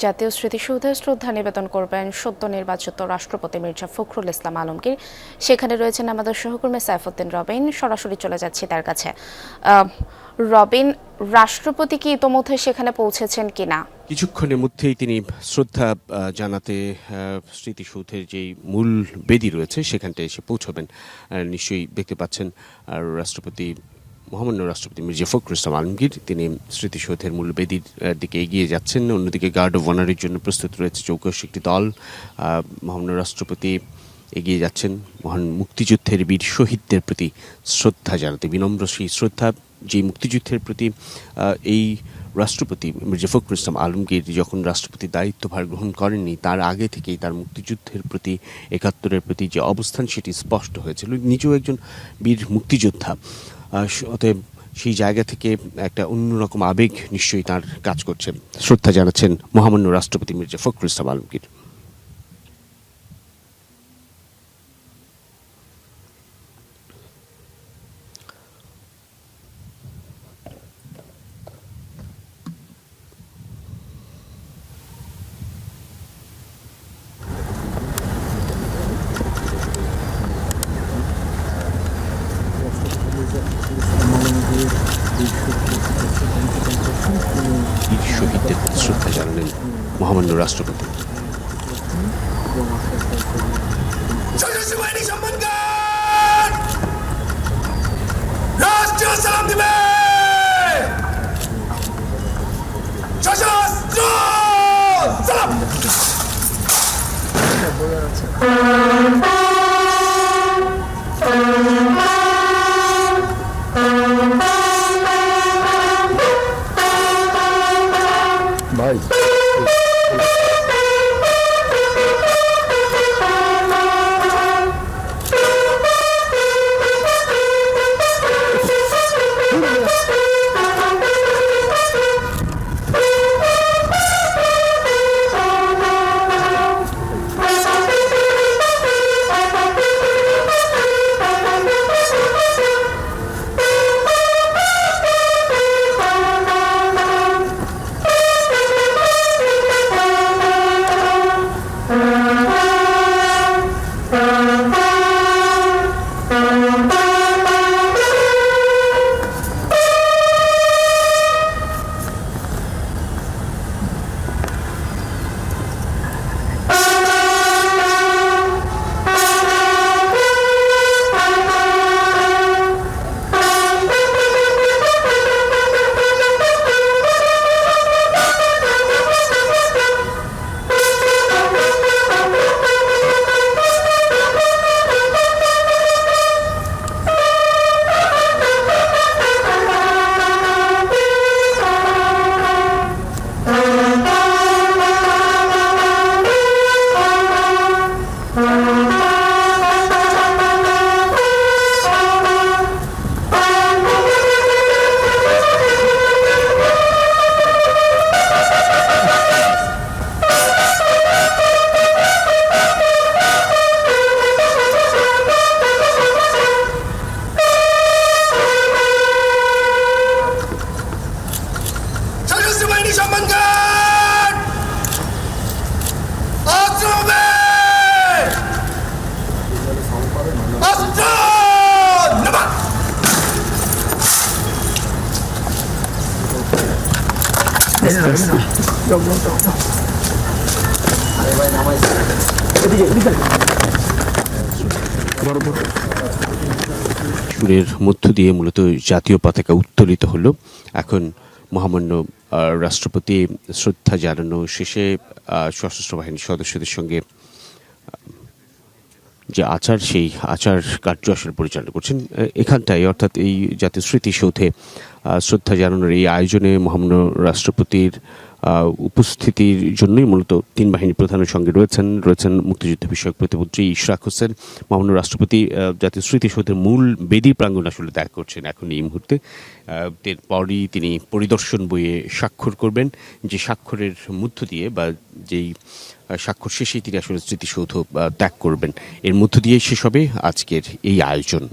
জাতীয় স্মৃতিসৌধে শ্রদ্ধা নিবেদন করবেন সদ্য নির্বাচিত রাষ্ট্রপতি মির্জা ফখরুল ইসলাম আলমগীর। সেখানে রয়েছেন আমাদের সহকর্মী সাইফুদ্দিন রবিন। সরাসরি চলে যাচ্ছি তার কাছে। রবিন, রাষ্ট্রপতি কি ইতোমধ্যে সেখানে পৌঁছেছেন কিনা? কিছুক্ষণের মধ্যেই তিনি শ্রদ্ধা জানাতে স্মৃতিসৌধের যেই মূল বেদি রয়েছে সেখানটায় এসে পৌঁছবেন। নিশ্চয়ই দেখতে পাচ্ছেন রাষ্ট্রপতি মহামান্য রাষ্ট্রপতি মির্জা ফখরুল ইসলাম আলমগীর তিনি স্মৃতিসৌধের মূল বেদির দিকে এগিয়ে যাচ্ছেন। অন্যদিকে গার্ড অফ অনারের জন্য প্রস্তুত রয়েছে চৌকস একটি দল। মহামান্য রাষ্ট্রপতি এগিয়ে যাচ্ছেন মহান মুক্তিযুদ্ধের বীর শহীদদের প্রতি শ্রদ্ধা জানাতে। বিনম্র সেই শ্রদ্ধা, যে মুক্তিযুদ্ধের প্রতি এই রাষ্ট্রপতি মির্জা ফখরুল ইসলাম আলমগীর যখন রাষ্ট্রপতি দায়িত্বভার গ্রহণ করেননি তার আগে থেকেই তার মুক্তিযুদ্ধের প্রতি, একাত্তরের প্রতি যে অবস্থান সেটি স্পষ্ট হয়েছিল। নিজেও একজন বীর মুক্তিযোদ্ধা, অতএব সেই জায়গা থেকে একটা অন্যরকম আবেগ নিশ্চয়ই তার কাজ করছে। শ্রদ্ধা জানাচ্ছেন মহামান্য রাষ্ট্রপতি মির্জা ফখরুল ইসলাম আলমগীর। শহীদদের শ্রদ্ধা জানালেন মহামান্য রাষ্ট্রপতি। ভাই সুরের মধ্য দিয়ে মূলত জাতীয় পতাকা উত্তোলিত হলো। এখন মহামান্য রাষ্ট্রপতি শ্রদ্ধা জানানো শেষে সশস্ত্র বাহিনীর সদস্যদের সঙ্গে যে আচার, সেই আচার কার্য আসলে পরিচালনা করছেন এখানটায়, অর্থাৎ এই জাতীয় স্মৃতিসৌধে শ্রদ্ধা জানানোর এই আয়োজনে মহামান্য রাষ্ট্রপতির উপস্থিতির জন্যই মূলত তিন বাহিনীর প্রধানের সঙ্গে রয়েছেন মুক্তিযুদ্ধ বিষয়ক প্রতিমন্ত্রী ইশরাক হোসেন। মহামান্য রাষ্ট্রপতি জাতীয় স্মৃতিসৌধের মূল বেদি প্রাঙ্গণ আসলে দেখা করছেন এখন এই মুহূর্তে। এরপরই তিনি পরিদর্শন বইয়ে স্বাক্ষর করবেন, যে স্বাক্ষরের মধ্য দিয়ে বা যেই স্বাক্ষর শেষেই তিনি আসলে স্মৃতিসৌধ ত্যাগ করবেন। এর মধ্য দিয়ে শেষ হবে আজকের এই আয়োজন।